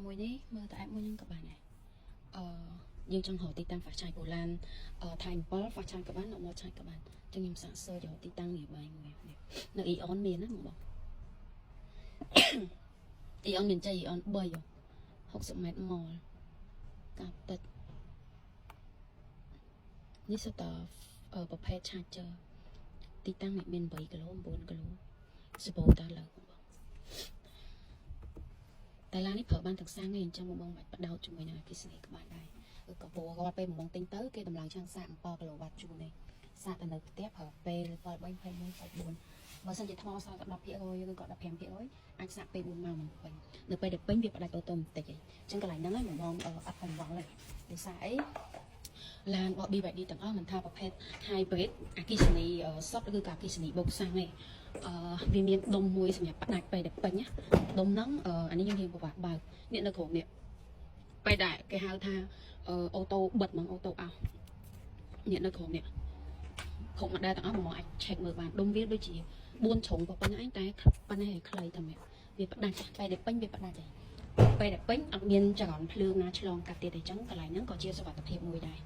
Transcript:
មួយនេះមើលតែ app មួយហ្នឹងក៏បានដែរយើងចង់រកទីតាំងហ្វាស់ឆាយបូឡានថៃ7ហ្វាស់ឆាយក៏បានមកឆាយក៏បានចឹងខ្ញុំសាក search រកទីតាំងនេះបាយមួយនៅ Eon មានណាបងEon មានចៃ Eon 3 60 ម៉ែត្រម៉លកាប់ទឹកនេះសុទ្ធតែប្រភេទ charger ទីតាំងនេះមាន8គីឡូ9គីឡូសបោតាលើបងតែឡាននេះប្រើបានទាំងសាំងឯងអញ្ចឹងបងបាច់បដោតជាមួយនឹងអគ្គិសនីក៏បានដែរក៏ព្រោះគាត់ពេលបំងទិញទៅគេតម្លៃឆាំងសាក7គីឡូវ៉ាត់ជូននេះសាកទៅនៅផ្ទះប្រើពេល3 21 4បើសិនជាថ្មសល់តែ 10% ឬក៏ 15% អាចសាកពេល4ម៉ោងមិនពេញនៅពេលដែលពេញវាផ្ដាច់អូតូម៉ាទិកឯងអញ្ចឹងកន្លែងហ្នឹងឯងបងអត់ផងទេដោយសារអីឡានរបស់ BYD ទាំងអស់មិនថាប្រភេទ hybrid អគ្គិសនីសុទ្ធឬក៏អគ្គិសនីបូកសាំងទេវាមានដុំមួយសម្រាប់ផ្ដាច់ពេលដែលពេញណាដុំហ្នឹងអានេះយើងរៀងពិបាកបើកនេះនៅក្រុមនេះពេលដែលគេហៅថាអូតូបិទហ្មងអូតូអោសនេះនៅក្រុមនេះគ្រប់ម៉ូដែលទាំងអស់បងអាច check មើលបានដុំវាដូចជា4ជ្រុងប៉ុណ្ណឹងឯងតែប៉ុណ្ណេះឲ្យខ្លីតែវាផ្ដាច់ពេលដែលពេញវាផ្ដាច់ឯងពេលដែលពេញអត់មានចរន្តភ្លើងណាឆ្លងកាត់ទៀតអញ្ចឹងកន្លែងហ្នឹងក៏ជាសុវត្ថិភាពមួយដែរ